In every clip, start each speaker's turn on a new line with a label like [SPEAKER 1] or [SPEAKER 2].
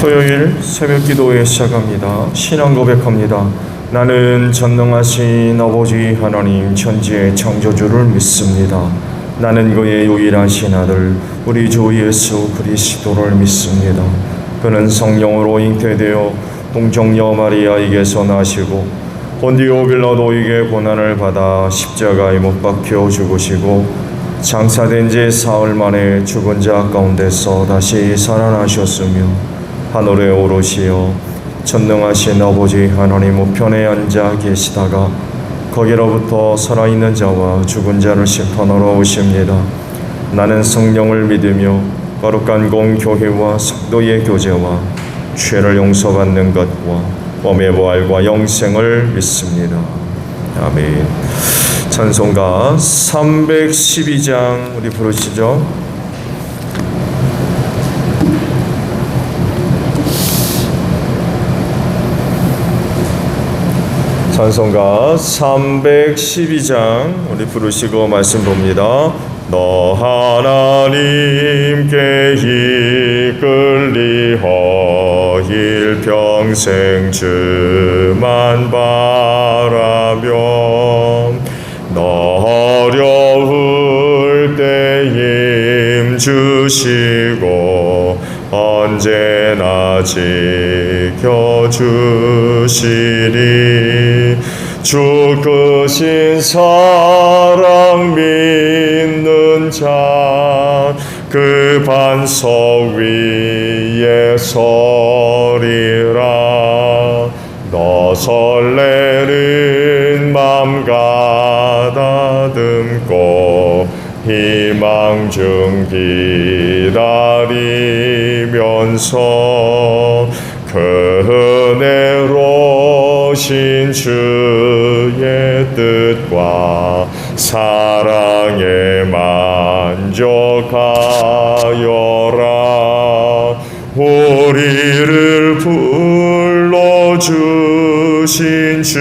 [SPEAKER 1] 토요일 새벽 기도회 시작합니다. 신앙 고백합니다. 나는 전능하신 아버지 하나님 천지의 창조주를 믿습니다. 나는 그의 유일하신 아들 우리 주 예수 그리스도를 믿습니다. 그는 성령으로 잉태되어 동정녀 마리아에게서 나시고 본디오 빌라도에게 고난을 받아 십자가에 못 박혀 죽으시고 장사된 지 사흘 만에 죽은 자 가운데서 다시 살아나셨으며 하늘에 오르시어 전능하신 아버지 하나님 우편에 앉아 계시다가 거기로부터 살아있는 자와 죽은 자를 심판하러 오십니다. 나는 성령을 믿으며 거룩한 공교회와 성도의 교제와 죄를 용서받는 것과 몸의 부활과 영생을 믿습니다. 아멘. 찬송가 312장 우리 부르시죠. 찬송가 312장 우리 부르시고 말씀 봅니다. 너 하나님께 이끌리어 일평생 주만 바라며 너 어려울 때 힘 주시고 언제나 지켜주시리 주 크신 사랑 믿는 자 그 반석 위에 서리라 너 설레는 맘 가다듬고 희망 중 기다리면서 그 은혜로 신 주의 뜻과 사랑에 만족하여라 우리를 불러주신 주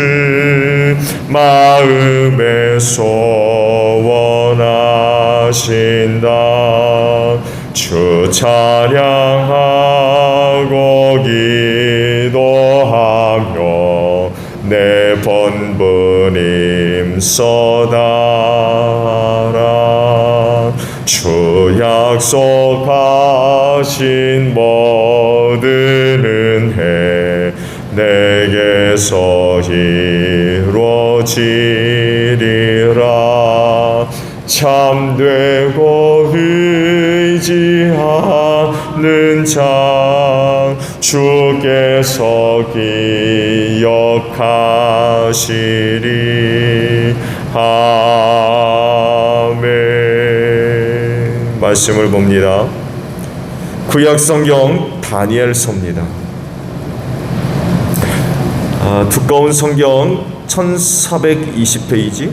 [SPEAKER 1] 마음에 소원하신다 주 찬양하고 기도하며 내 본분 임써다라 주 약속하신 모든 은혜 내게서 이루어지리라 참되고 의지하는 자 주께서 기억하시리 아멘. 말씀을 봅니다. 구약성경 다니엘서입니다. 두꺼운 성경 1420페이지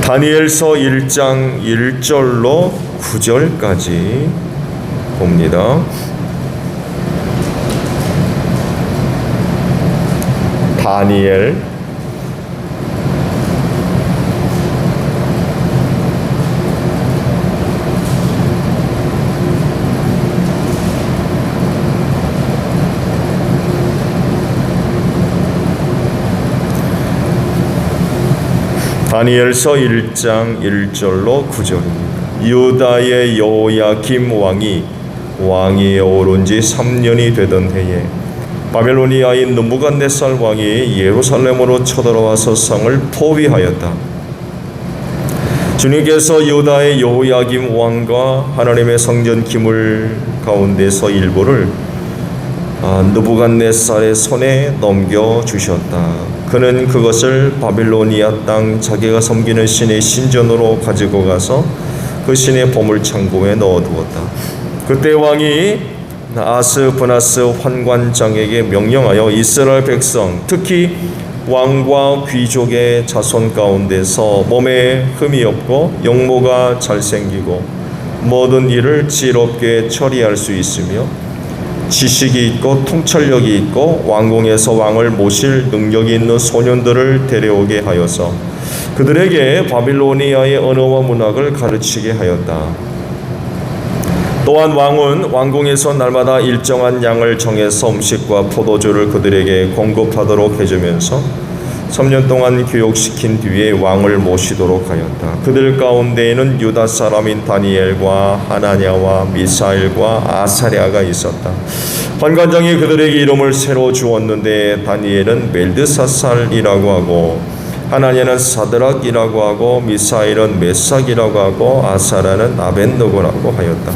[SPEAKER 1] 다니엘서 1장 1절로 9절까지 봅니다. 다니엘 다니엘서 1장 1절로 9절입니다. 유다의 여호야김 왕이 오른 지 3년이 되던 해에 바벨로니아인 느부갓네살 왕이 예루살렘으로 쳐들어와서 성을 포위하였다. 주님께서 유다의 여호야김 왕과 하나님의 성전 기물 가운데서 일부를 느부갓네살의 손에 넘겨주셨다. 그는 그것을 바빌로니아 땅 자기가 섬기는 신의 신전으로 가지고 가서 그 신의 보물창고에 넣어두었다. 그때 왕이 아스브나스 환관장에게 명령하여 이스라엘 백성 특히 왕과 귀족의 자손 가운데서 몸에 흠이 없고 영모가 잘생기고 모든 일을 지혜롭게 처리할 수 있으며 지식이 있고 통찰력이 있고 왕궁에서 왕을 모실 능력이 있는 소년들을 데려오게 하여서 그들에게 바빌로니아의 언어와 문학을 가르치게 하였다. 또한 왕은 왕궁에서 날마다 일정한 양을 정해서 음식과 포도주를 그들에게 공급하도록 해주면서 3년 동안 교육시킨 뒤에 왕을 모시도록 하였다. 그들 가운데에는 유다 사람인 다니엘과 하나냐와 미사엘과 아사랴가 있었다. 환관장이 그들에게 이름을 새로 주었는데 다니엘은 벨드사살이라고 하고 하나냐는 사드락이라고 하고 미사엘은 메삭이라고 하고 아사랴는 아벤노고라고 하였다.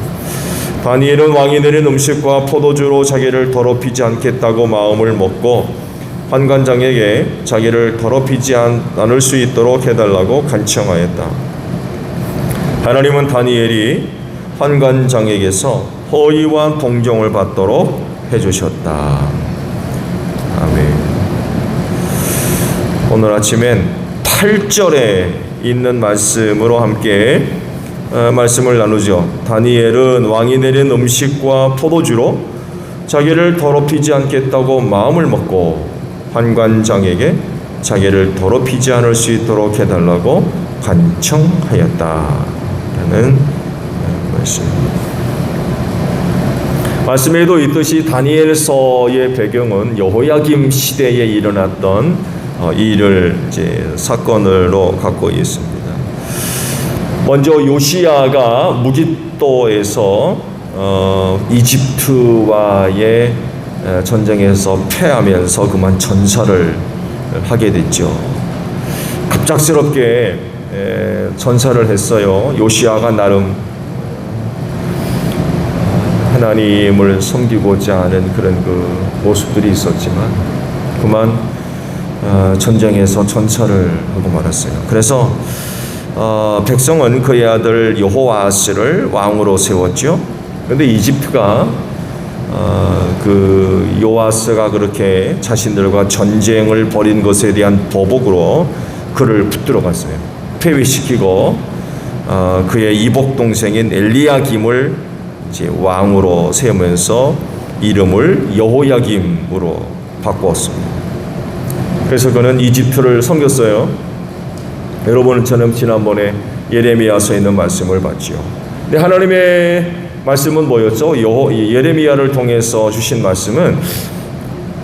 [SPEAKER 1] 다니엘은 왕이 내린 음식과 포도주로 자기를 더럽히지 않겠다고 마음을 먹고 환관장에게 자기를 더럽히지 않을 수 있도록 해달라고 간청하였다. 하나님은 다니엘이 환관장에게서 허위와 동정을 받도록 해주셨다. 아멘. 오늘 아침엔 8절에 있는 말씀으로 함께 말씀을 나누죠. 다니엘은 왕이 내린 음식과 포도주로 자기를 더럽히지 않겠다고 마음을 먹고 환관장에게 자기를 더럽히지 않을 수 있도록 해달라고 간청하였다 라는 말씀입니다. 말씀에도 있듯이 다니엘서의 배경은 여호야김 시대에 일어났던 일을 사건으로 갖고 있습니다. 먼저 요시야가 무깃도에서 이집트와의 전쟁에서 패하면서 그만 전사를 하게 됐죠. 갑작스럽게 전사를 했어요. 요시야가 나름 하나님을 섬기고자 하는 그런 그 모습들이 있었지만 그만 전쟁에서 전사를 하고 말았어요. 그래서 백성은 그의 아들 여호아스를 왕으로 세웠죠. 그런데 이집트가 그 요아스가 그렇게 자신들과 전쟁을 벌인 것에 대한 보복으로 그를 붙들어 갔어요. 폐위시키고 그의 이복 동생인 엘리야김을 이제 왕으로 세우면서 이름을 여호야김으로 바꾸었습니다. 그래서 그는 이집트를 섬겼어요. 여러분처럼 지난번에 예레미야서에 있는 말씀을 봤죠. 근데 하나님의 말씀은 뭐였죠? 예레미야를 통해서 주신 말씀은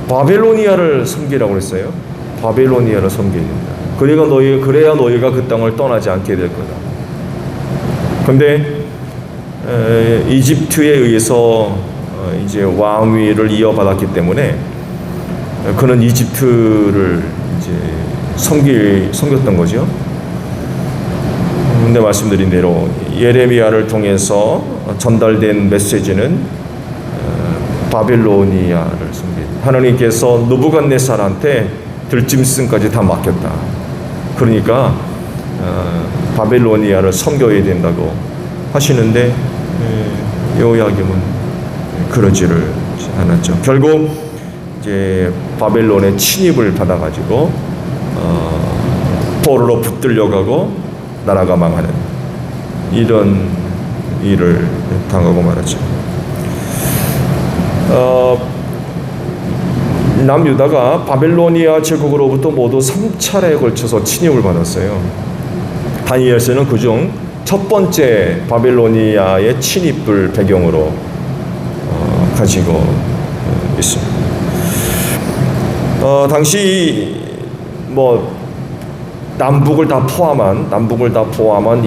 [SPEAKER 1] 바벨로니아를 섬기라고 했어요. 바벨로니아를 섬겨야 된다. 그래야 너희가 그 땅을 떠나지 않게 될 거다. 그런데 이집트에 의해서 이제 왕위를 이어받았기 때문에 그는 이집트를 이제 섬겼던 거죠. 근데 말씀드린 대로 예레미야를 통해서 전달된 메시지는 바벨로니아를 섬긴 하나님께서 느부갓네살한테 들짐승까지 다 맡겼다. 그러니까 바벨로니아를 섬겨야 된다고 하시는데 여호야김은 그러지를 않았죠. 결국 이제 바벨론의 침입을 받아가지고 포로로 붙들려가고 나라가 망하는 이런 일을 당하고 말았죠. 남유다가 바벨로니아 제국으로부터 모두 3차례에 걸쳐서 침입을 받았어요. 다니엘서는 그중 첫 번째 바벨로니아의 침입을 배경으로 가지고 있습니다. 당시 남북을 다 포함한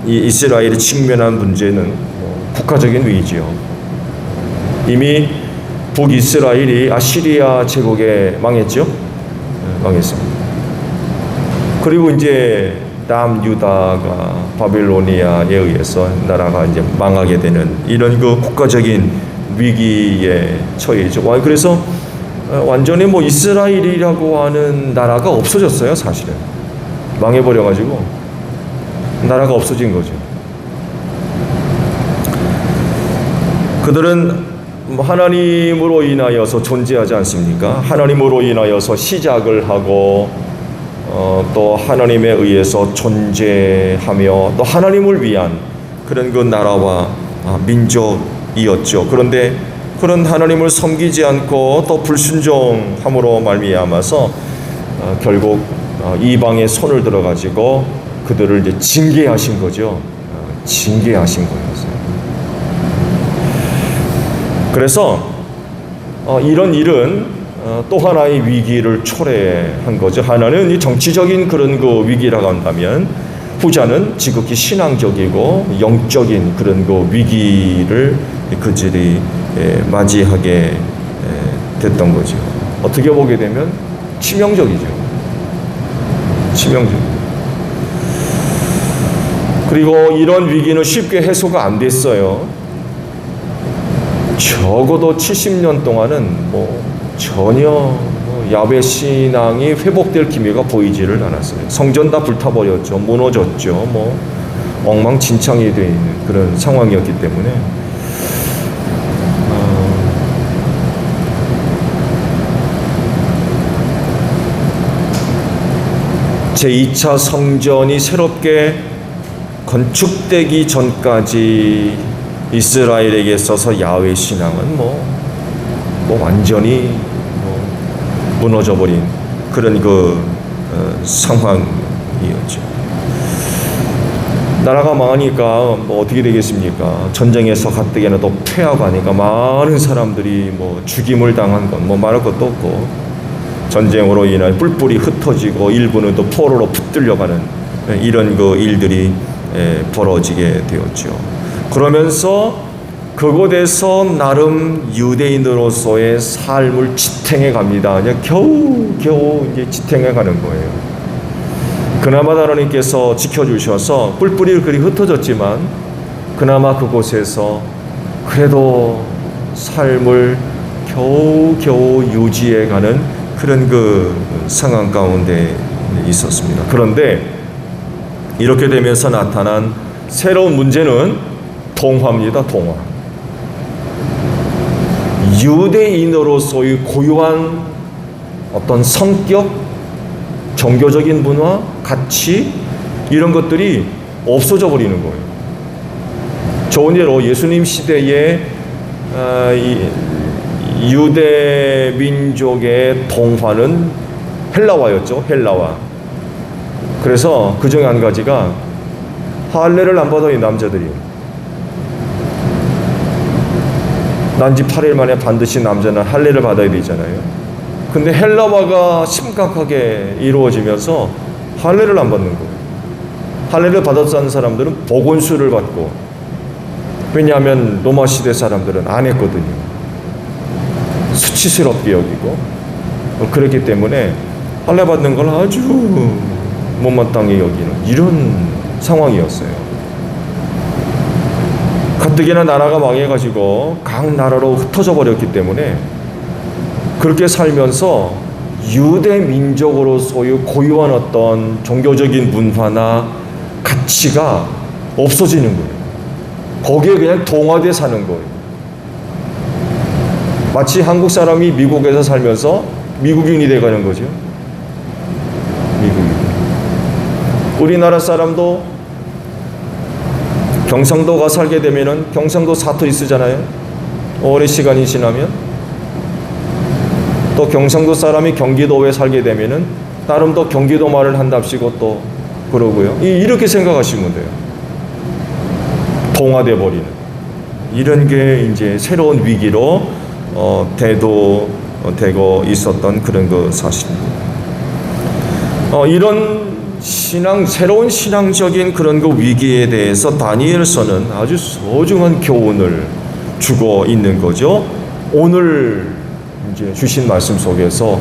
[SPEAKER 1] 이스라엘이 직면한 문제는 국가적인 위기지요. 이미 북이스라엘이 아시리아 제국에 망했죠. 망했습니다. 그리고 이제 남유다가 바벨로니아에 의해서 나라가 이제 망하게 되는 이런 그 국가적인 위기에 처해 있죠. 그래서 완전히 이스라엘이라고 하는 나라가 없어졌어요. 사실은 망해버려가지고 나라가 없어진 거죠. 그들은 하나님으로 인하여서 존재하지 않습니까? 하나님으로 인하여서 시작을 하고 또 하나님에 의해서 존재하며 또 하나님을 위한 그런 그 나라와 민족이었죠. 그런데 그런 하나님을 섬기지 않고 또 불순종함으로 말미암아서 결국 이방의 손을 들어가지고 그들을 이제 징계하신 거죠. 징계하신 거였어요. 그래서 이런 일은 또 하나의 위기를 초래한 거죠. 하나는 이 정치적인 그런 그 위기라고 한다면, 후자는 지극히 신앙적이고 영적인 그런 그 위기를 그들이 맞이하게 됐던 거죠. 어떻게 보게 되면 치명적이죠. 치명적. 그리고 이런 위기는 쉽게 해소가 안 됐어요. 적어도 70년 동안은 전혀 야베 신앙이 회복될 기미가 보이지를 않았어요. 성전 다 불타버렸죠. 무너졌죠. 엉망진창이 되어 있는 그런 상황이었기 때문에 제2차 성전이 새롭게 건축되기 전까지 이스라엘에게 있어서 야훼 신앙은 완전히 무너져버린 그런 상황이었죠. 나라가 망하니까 어떻게 되겠습니까? 전쟁에서 가뜩이나 또 패하고 하니까 많은 사람들이 죽임을 당한 건 말할 것도 없고, 전쟁으로 인해 뿔뿔이 흩어지고 일부는 또 포로로 붙들려가는 이런 일들이 벌어지게 되었죠. 그러면서 그곳에서 나름 유대인으로서의 삶을 지탱해 갑니다. 겨우 이제 지탱해 가는 거예요. 그나마 하나님께서 지켜주셔서 뿔뿔이 그리 흩어졌지만 그나마 그곳에서 그래도 삶을 겨우 유지해 가는 그런 상황 가운데 있었습니다. 그런데 이렇게 되면서 나타난 새로운 문제는 동화입니다. 동화. 유대인으로서의 고유한 어떤 성격, 종교적인 문화, 가치, 이런 것들이 없어져 버리는 거예요. 좋은 예로 예수님 시대에 유대 민족의 동화는 헬라화였죠. 헬라화. 그래서 그 중에 한 가지가 할례를 안 받아요. 남자들이. 난지 8일 만에 반드시 남자는 할례를 받아야 되잖아요. 근데 헬라화가 심각하게 이루어지면서 할례를 안 받는 거예요. 할례를 받았다는 사람들은 보건수를 받고, 왜냐하면 로마 시대 사람들은 안 했거든요. 수치스럽게 여기고, 그렇기 때문에 할례 받는 걸 아주 못마땅히 여기는 이런 상황이었어요. 가뜩이나 나라가 망해가지고 각 나라로 흩어져 버렸기 때문에 그렇게 살면서 유대 민족으로서의 고유한 어떤 종교적인 문화나 가치가 없어지는 거예요. 거기에 그냥 동화돼 사는 거예요. 마치 한국 사람이 미국에서 살면서 미국인이 돼가는 거죠. 미국인. 우리나라 사람도 경상도가 살게 되면은 경상도 사투리 쓰잖아요. 오랜 시간이 지나면. 또 경상도 사람이 경기도에 살게 되면은 나름 또 경기도 말을 한답시고 또 그러고요. 이렇게 생각하시면 돼요. 동화돼 버리는 이런 게 이제 새로운 위기로 대도되고 있었던 그런 사실입니다. 이런 새로운 신앙적인 그런 위기에 대해서 다니엘서는 아주 소중한 교훈을 주고 있는 거죠. 오늘 이제 주신 말씀 속에서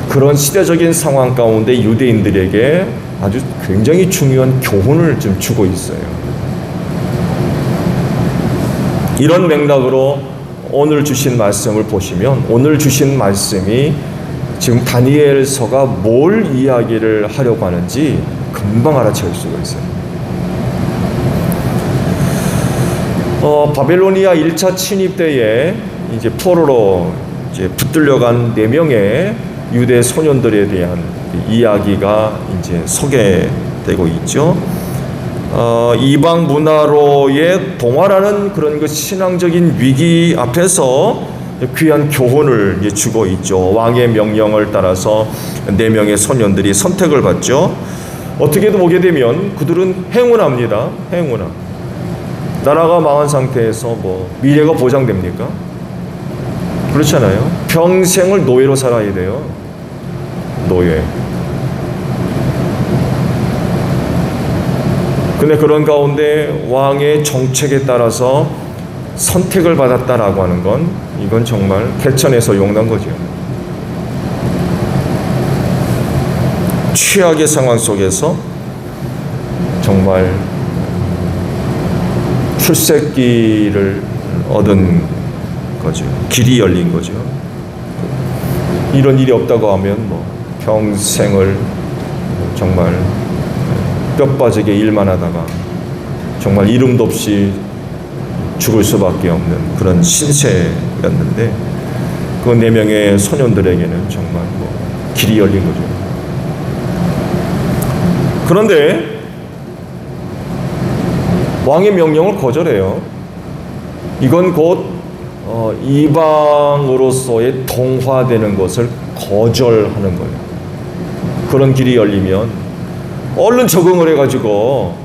[SPEAKER 1] 그런 시대적인 상황 가운데 유대인들에게 아주 굉장히 중요한 교훈을 좀 주고 있어요. 이런 맥락으로 오늘 주신 말씀을 보시면, 오늘 주신 말씀이 지금 다니엘서가 뭘 이야기를 하려고 하는지 금방 알아챌 수가 있어요. 바벨로니아 1차 침입 때에 이제 포로로 이제 붙들려간 4명의 유대 소년들에 대한 이야기가 이제 소개되고 있죠. 이방 문화로의 동화라는 그런 신앙적인 위기 앞에서 귀한 교훈을 주고 있죠. 왕의 명령을 따라서 4명의 소년들이 선택을 받죠. 어떻게도 보게 되면 그들은 행운합니다. 행운함. 나라가 망한 상태에서 뭐 미래가 보장됩니까? 그렇잖아요. 평생을 노예로 살아야 돼요. 노예. 근데 그런 가운데 왕의 정책에 따라서 선택을 받았다라고 하는 건 이건 정말 개천에서 용난 거죠. 최악의 상황 속에서 정말 출세기를 얻은 거죠. 길이 열린 거죠. 이런 일이 없다고 하면 뭐 평생을 정말 뼈 빠지게 일만 하다가 정말 이름도 없이 죽을 수밖에 없는 그런 신세였는데 그 4명의 소년들에게는 정말 뭐 길이 열린 거죠. 그런데 왕의 명령을 거절해요. 이건 곧 이방으로서의 동화되는 것을 거절하는 거예요. 그런 길이 열리면 얼른 적응을 해가지고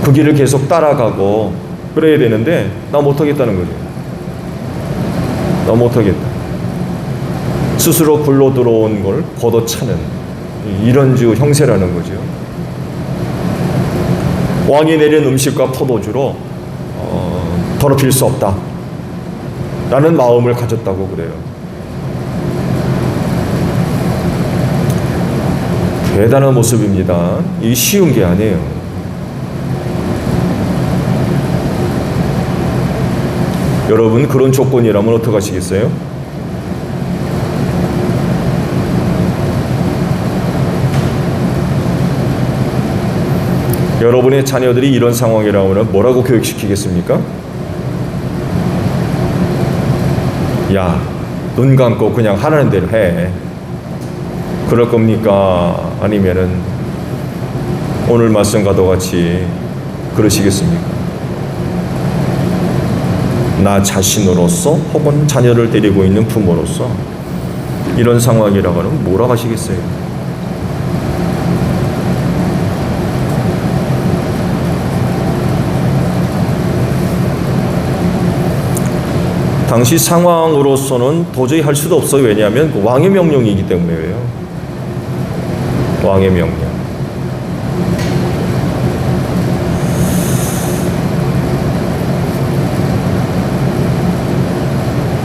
[SPEAKER 1] 그 길을 계속 따라가고 그래야 되는데 나 못하겠다는 거죠. 나 못하겠다. 스스로 굴러 들어온 걸 걷어차는 이런 주 형세라는 거죠. 왕이 내린 음식과 포도주로 더럽힐 수 없다 라는 마음을 가졌다고 그래요. 대단한 모습입니다. 이게 쉬운 게 아니에요. 여러분 그런 조건이라면 어떡하시겠어요? 여러분의 자녀들이 이런 상황이라면 뭐라고 교육시키겠습니까? 야, 눈 감고 그냥 하라는 대로 해. 그럴 겁니까? 아니면은 오늘 말씀과도 같이 그러시겠습니까? 나 자신으로서 혹은 자녀를 데리고 있는 부모로서 이런 상황이라고 하면 뭐라고 하시겠어요? 당시 상황으로서는 도저히 할 수도 없어요. 왜냐하면 그 왕의 명령이기 때문에요. 왕의 명령.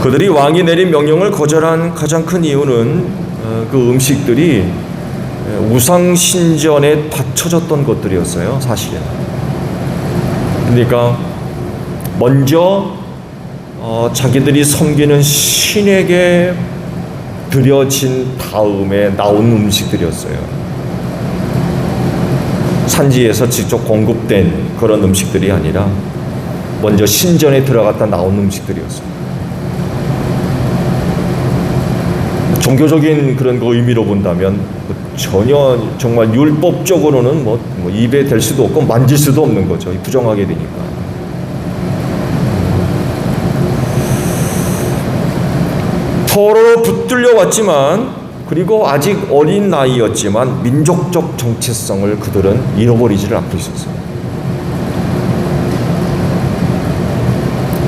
[SPEAKER 1] 그들이 왕이 내린 명령을 거절한 가장 큰 이유는 그 음식들이 우상 신전에 바쳐졌던 것들이었어요. 사실은. 그러니까 먼저 자기들이 섬기는 신에게 드려진 다음에 나온 음식들이었어요. 산지에서 직접 공급된 그런 음식들이 아니라 먼저 신전에 들어갔다 나온 음식들이었어요. 종교적인 그런 거 의미로 본다면 전혀 정말 율법적으로는 뭐 입에 댈 수도 없고 만질 수도 없는 거죠. 부정하게 되니까. 서로 붙들려 왔지만 그리고 아직 어린 나이였지만 민족적 정체성을 그들은 잃어버리지를 않고 있었어요.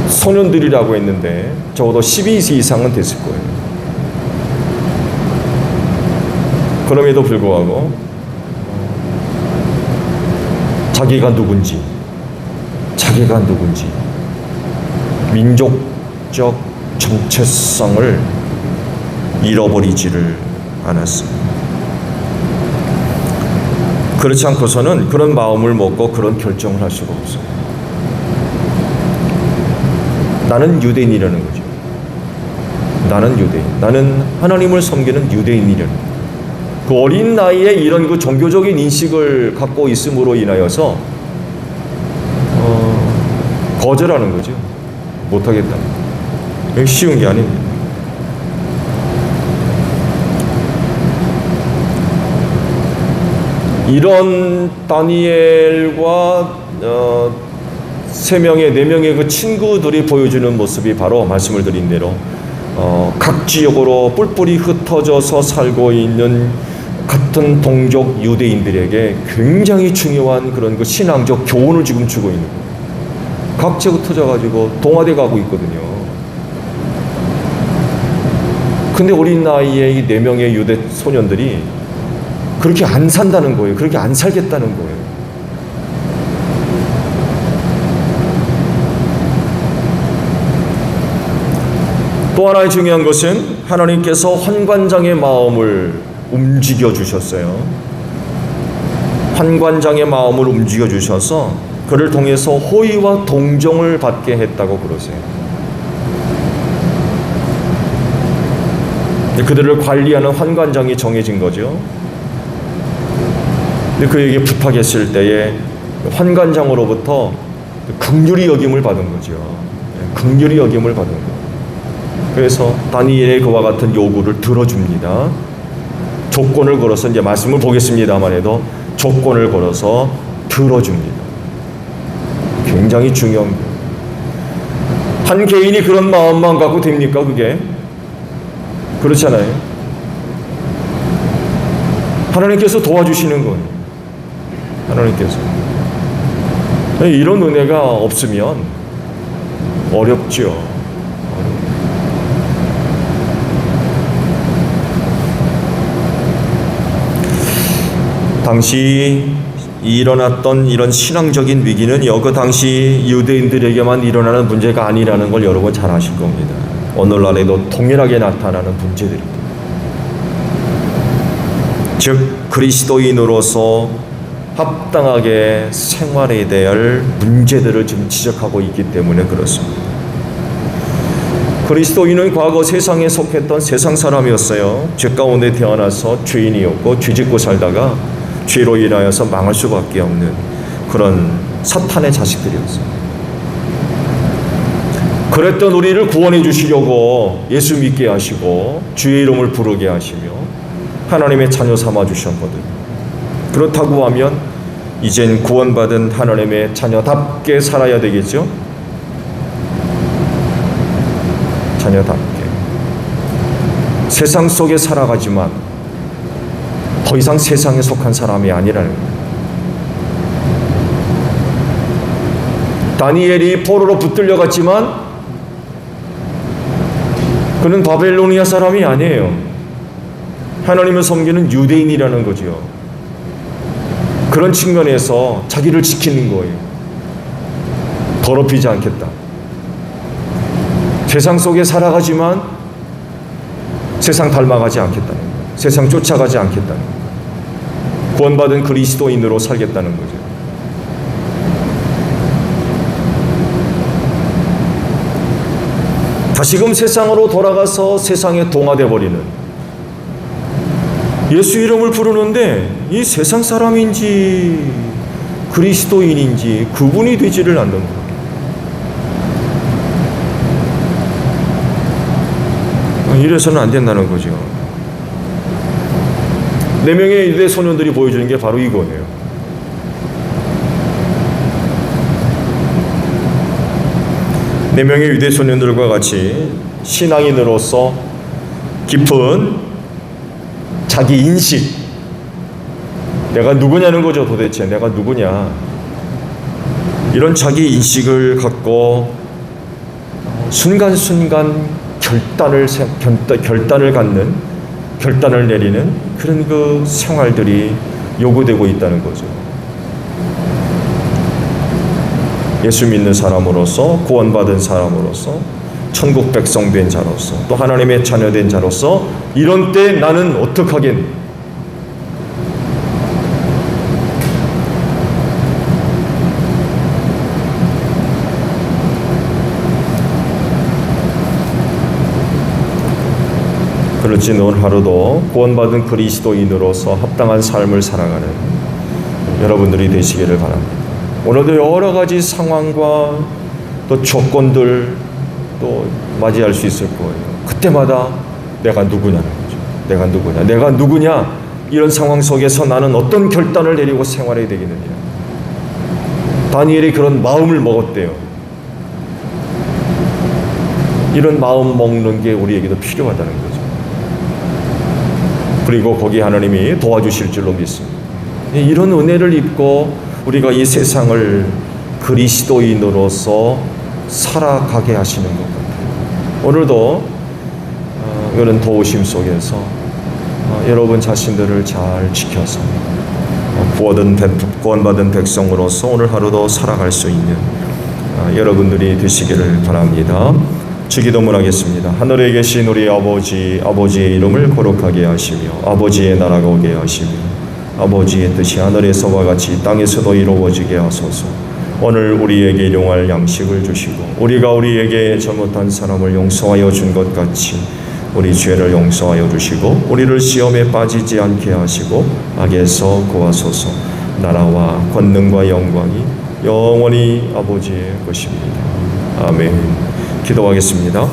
[SPEAKER 1] 소년들이라고 했는데 적어도 12세 이상은 됐을 거예요. 그럼에도 불구하고 자기가 누군지 민족적 정체성을 잃어버리지를 않았습니다. 그렇지 않고서는 그런 마음을 먹고 그런 결정을 할 수가 없어요. 나는 유대인이라는 거죠. 나는 유대인. 나는 하나님을 섬기는 유대인이라는 거죠. 그 어린 나이에 이런 그 종교적인 인식을 갖고 있음으로 인하여서 거절하는 거죠. 못하겠다. 쉬운 게 아닙니다. 이런 다니엘과 3명의 4명의 그 친구들이 보여주는 모습이 바로 말씀을 드린 대로 각 지역으로 뿔뿔이 흩어져서 살고 있는 같은 동족 유대인들에게 굉장히 중요한 그런 그 신앙적 교훈을 지금 주고 있는 거예요. 각지가 흩어져가지고 동화돼 가고 있거든요. 근데 어린 나이에 이 4명의 유대 소년들이 그렇게 안 산다는 거예요. 그렇게 안 살겠다는 거예요. 또 하나의 중요한 것은 하나님께서 환관장의 마음을 움직여 주셨어요. 환관장의 마음을 움직여 주셔서 그를 통해서 호의와 동정을 받게 했다고 그러세요. 그들을 관리하는 환관장이 정해진 거죠. 근데 그에게 부탁했을 때에 환관장으로부터 긍휼히 여김을 받은 거죠. 긍휼히 여김을 받은 거예요. 그래서 다니엘의 그와 같은 요구를 들어줍니다. 조건을 걸어서 이제 말씀을 보겠습니다만 해도 조건을 걸어서 들어줍니다. 굉장히 중요한 거예요. 한 개인이 그런 마음만 갖고 됩니까? 그게? 그렇잖아요. 하나님께서 도와주시는 거예요. 하나님께서. 이런 은혜가 없으면 어렵죠. 당시 일어났던 이런 신앙적인 위기는요, 그 당시 유대인들에게만 일어나는 문제가 아니라는 걸 여러분 잘 아실 겁니다. 오늘날에도 동일하게 나타나는 문제들입니다. 즉 그리스도인으로서 합당하게 생활해야 될 문제들을 지금 지적하고 있기 때문에 그렇습니다. 그리스도인은 과거 세상에 속했던 세상 사람이었어요. 죄 가운데 태어나서 죄인이었고 죄짓고 살다가 죄로 인하여서 망할 수밖에 없는 그런 사탄의 자식들이었어요. 그랬던 우리를 구원해 주시려고 예수 믿게 하시고 주의 이름을 부르게 하시며 하나님의 자녀 삼아 주셨거든요. 그렇다고 하면 이젠 구원받은 하나님의 자녀답게 살아야 되겠죠? 자녀답게. 세상 속에 살아가지만 더 이상 세상에 속한 사람이 아니라는 거예요. 다니엘이 포로로 붙들려갔지만 그는 바벨로니아 사람이 아니에요. 하나님을 섬기는 유대인이라는 거죠. 그런 측면에서 자기를 지키는 거예요. 더럽히지 않겠다. 세상 속에 살아가지만 세상 닮아가지 않겠다는 거예요. 세상 쫓아가지 않겠다는 거예요. 구원받은 그리스도인으로 살겠다는 거죠. 다시금 세상으로 돌아가서 세상에 동화돼 버리는 예수 이름을 부르는데 이 세상 사람인지 그리스도인인지 구분이 되지를 않는 거예요. 이래서는 안 된다는 거죠. 4명의 유대 소년들이 보여주는 게 바로 이거예요. 네 명의 유대 소년들과 같이 신앙인으로서 깊은 자기 인식, 내가 누구냐는 거죠. 도대체 내가 누구냐, 이런 자기 인식을 갖고 순간순간 결단을 갖는, 결단을 내리는 그런 그 생활들이 요구되고 있다는 거죠. 예수 믿는 사람으로서, 구원받은 사람으로서, 천국 백성 된 자로서, 또 하나님의 자녀 된 자로서 이런 때 나는 어떡하겠니? 그렇지 오늘 하루도 구원받은 그리스도인으로서 합당한 삶을 살아가는 여러분들이 되시기를 바랍니다. 오늘도 여러 가지 상황과 또 조건들 또 맞이할 수 있을 거예요. 그때마다 내가 누구냐는 거죠. 내가 누구냐, 이런 상황 속에서 나는 어떤 결단을 내리고 생활해야 되겠느냐. 다니엘이 그런 마음을 먹었대요. 이런 마음 먹는 게 우리에게도 필요하다는 거죠. 그리고 거기 하나님이 도와주실 줄로 믿습니다. 이런 은혜를 입고 우리가 이 세상을 그리스도인으로서 살아가게 하시는 것 같아요. 오늘도 이런 도우심 속에서 여러분 자신들을 잘 지켜서 구원받은 백성으로서 오늘 하루도 살아갈 수 있는 여러분들이 되시기를 바랍니다. 주기도문 하겠습니다. 하늘에 계신 우리 아버지, 아버지의 이름을 거룩하게 하시며 아버지의 나라가 오게 하시며 아버지의 뜻이 하늘에서와 같이 땅에서도 이루어지게 하소서. 오늘 우리에게 일용할 양식을 주시고 우리가 우리에게 잘못한 사람을 용서하여 준 것 같이 우리 죄를 용서하여 주시고 우리를 시험에 빠지지 않게 하시고 악에서 구하소서. 나라와 권능과 영광이 영원히 아버지의 것입니다. 아멘. 기도하겠습니다.